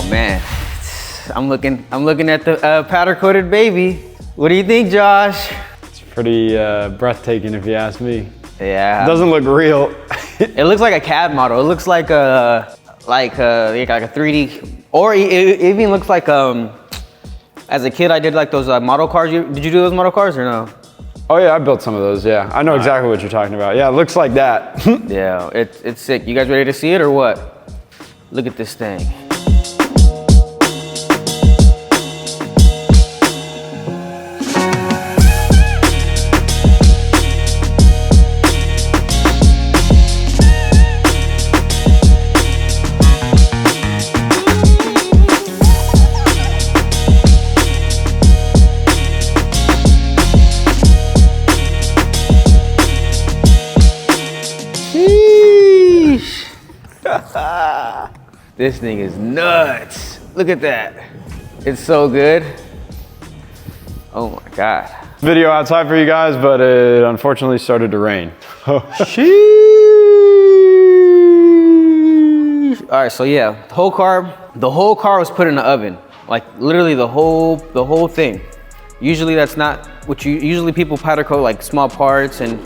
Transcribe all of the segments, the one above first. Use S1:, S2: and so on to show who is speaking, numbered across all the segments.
S1: man, I'm looking at the powder coated baby. What do you think, Josh?
S2: It's pretty breathtaking if you ask me.
S1: Yeah.
S2: It doesn't look real.
S1: It looks like a CAD model. It looks like a 3D, or it even looks like as a kid I did like those model cars. Did you do those model cars or no?
S2: Oh yeah, I built some of those, yeah. I know exactly what you're talking about. Yeah, it looks like that.
S1: Yeah, it's sick. You guys ready to see it or what? Look at this thing. This thing is nuts. Look at that. It's so good. Oh my God.
S2: Video outside for you guys, but it unfortunately started to rain.
S1: Sheesh. All right, so yeah, the whole car was put in the oven. Like literally the whole thing. Usually that's not what usually people powder coat like small parts and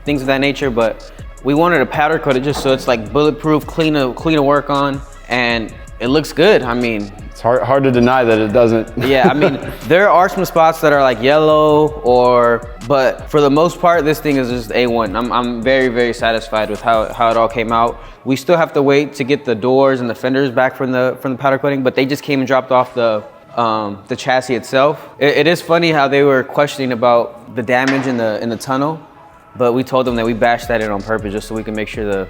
S1: things of that nature, but we wanted to powder coat it just so it's like bulletproof, clean to work on, and it looks good. I mean,
S2: it's hard to deny that it doesn't.
S1: Yeah, I mean, there are some spots that are like yellow but for the most part, this thing is just A1. I'm very, very satisfied with how it all came out. We still have to wait to get the doors and the fenders back from the powder coating, but they just came and dropped off the chassis itself. It is funny how they were questioning about the damage in the tunnel. But we told them that we bashed that in on purpose just so we can make sure the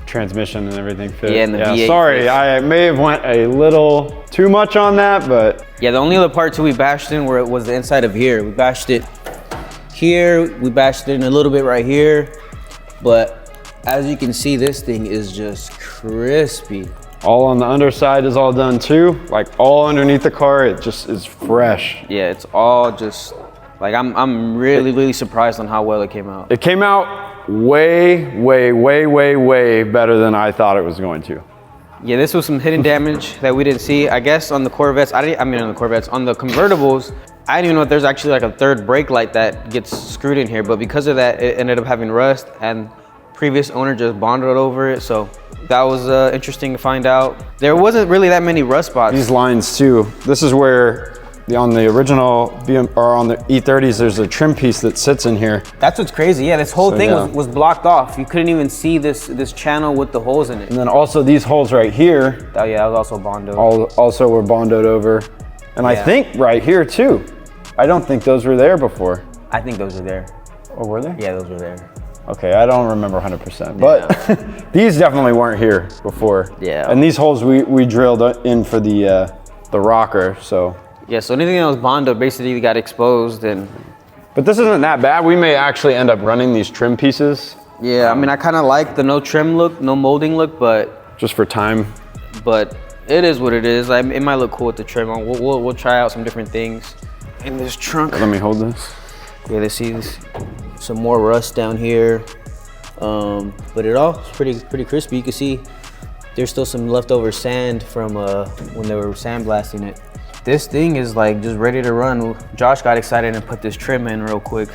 S2: transmission and everything fit.
S1: Yeah, and the V8
S2: sorry,
S1: fits.
S2: I may have went a little too much on that, but.
S1: Yeah, the only other parts we bashed in was the inside of here. We bashed it here, we bashed it in a little bit right here. But as you can see, this thing is just crispy.
S2: All on the underside is all done too. Like all underneath the car, it just is fresh.
S1: Yeah, it's all just, like I'm really surprised on how well it came out.
S2: It came out way better than I thought it was going to.
S1: Yeah, this was some hidden damage that we didn't see. I guess on the Corvettes, on the convertibles, I didn't even know if there's actually like a third brake light that gets screwed in here, but because of that, it ended up having rust, and previous owner just bonded over it, so that was interesting to find out. There wasn't really that many rust spots.
S2: These lines too, this is where on the original on the E30s, there's a trim piece that sits in here.
S1: That's what's crazy. Yeah, this whole thing was blocked off. You couldn't even see this channel with the holes in it.
S2: And then also these holes right here.
S1: Oh yeah, that was also bondoed.
S2: Also were bondoed over. And I think right here too. I don't think those were there before.
S1: I think those were there.
S2: Oh, were they?
S1: Yeah, those were there.
S2: Okay, I don't remember 100%, but these definitely weren't here before.
S1: Yeah.
S2: And these holes we drilled in for the rocker, so.
S1: Yeah, so anything that was bonded basically got exposed.
S2: But this isn't that bad. We may actually end up running these trim pieces.
S1: Yeah, I mean, I kind of like the no trim look, no molding look, but.
S2: Just for time.
S1: But it is what it is. It might look cool with the trim on. We'll try out some different things in this trunk.
S2: Let me hold this.
S1: Yeah, let's see some more rust down here. But it all is pretty crispy. You can see there's still some leftover sand from when they were sandblasting it. This thing is like just ready to run. Josh got excited and put this trim in real quick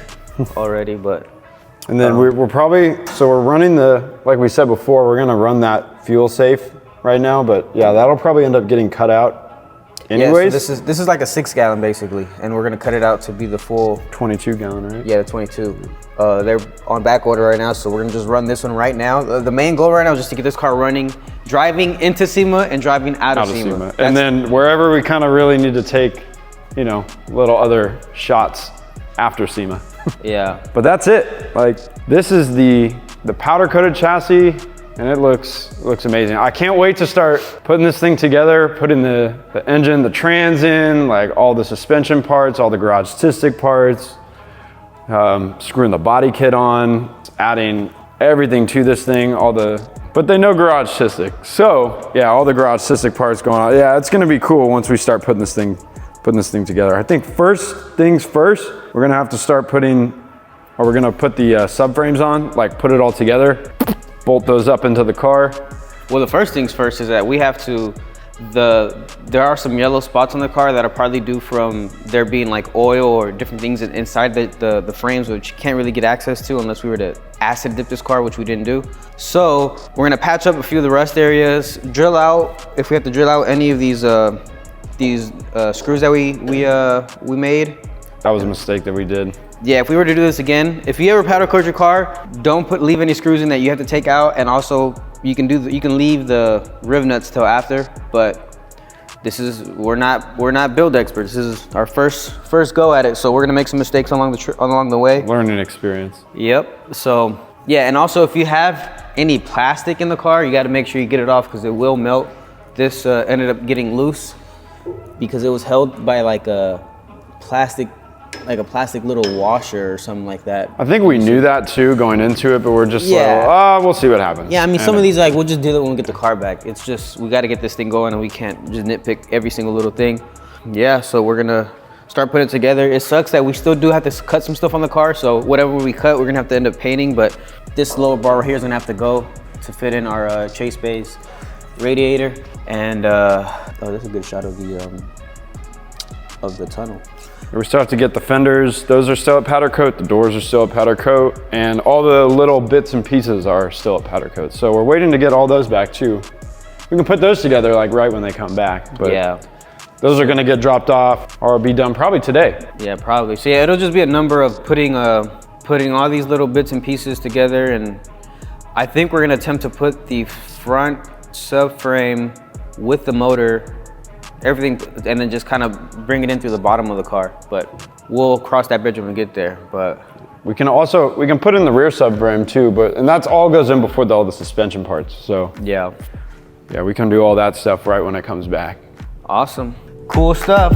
S1: already, but.
S2: And then we're running like we said before, we're gonna run that fuel safe right now, but yeah, that'll probably end up getting cut out anyways.
S1: Yeah, so this is like a 6 gallon basically, and we're gonna cut it out to be the full
S2: 22 gallon, right?
S1: Yeah, the 22. They're on back order right now, so we're gonna just run this one right now. The main goal right now is just to get this car running, driving into SEMA and driving out of SEMA.
S2: And then wherever we kind of really need to take, little other shots after SEMA.
S1: Yeah.
S2: But that's it. Like, this is the powder coated chassis, and it looks amazing. I can't wait to start putting this thing together, putting the engine, the trans in, like all the suspension parts, all the garage statistic parts, screwing the body kit on, adding everything to this thing, but they know garage statistic. So yeah, all the garage statistic parts going on. Yeah, it's gonna be cool once we start putting this thing together. I think first things first, we're gonna have to start we're gonna put the subframes on, like put it all together, bolt those up into the car.
S1: Well, the first things first is that we have to there are some yellow spots on the car that are probably due from there being like oil or different things inside the frames, which you can't really get access to unless we were to acid dip this car, which we didn't do. So we're gonna patch up a few of the rust areas, drill out, if we have to drill out any of these screws that we made.
S2: That was a mistake that we did.
S1: Yeah, if we were to do this again, if you ever powder coat your car, don't leave any screws in that you have to take out, and also you can leave the riv nuts till after. But we're not build experts. This is our first go at it, so we're gonna make some mistakes along the way.
S2: Learning experience.
S1: Yep. So yeah, and also if you have any plastic in the car, you got to make sure you get it off because it will melt. This ended up getting loose because it was held by like a plastic little washer or something like that.
S2: I think we knew that too going into it, but we're just like, we'll see what happens.
S1: Yeah, I mean, some of these, like, we'll just do it when we get the car back. It's just, we got to get this thing going and we can't just nitpick every single little thing. Yeah, so we're gonna start putting it together. It sucks that we still do have to cut some stuff on the car, so whatever we cut, we're gonna have to end up painting, but this lower bar right here is gonna have to go to fit in our chase base radiator. And, oh, that's a good shot of the tunnel.
S2: We still have to get the fenders. Those are still at powder coat. The doors are still at powder coat. And all the little bits and pieces are still at powder coat. So we're waiting to get all those back too. We can put those together like right when they come back. But yeah, those are gonna get dropped off or be done probably today.
S1: Yeah, probably. So yeah, it'll just be a number of putting all these little bits and pieces together. And I think we're gonna attempt to put the front subframe with the motor, everything, and then just kind of bring it in through the bottom of the car. But we'll cross that bridge when we get there. But
S2: we can put in the rear subframe too, and that's all goes in before all the suspension parts. So yeah, we can do all that stuff right when it comes back.
S1: Awesome, cool stuff.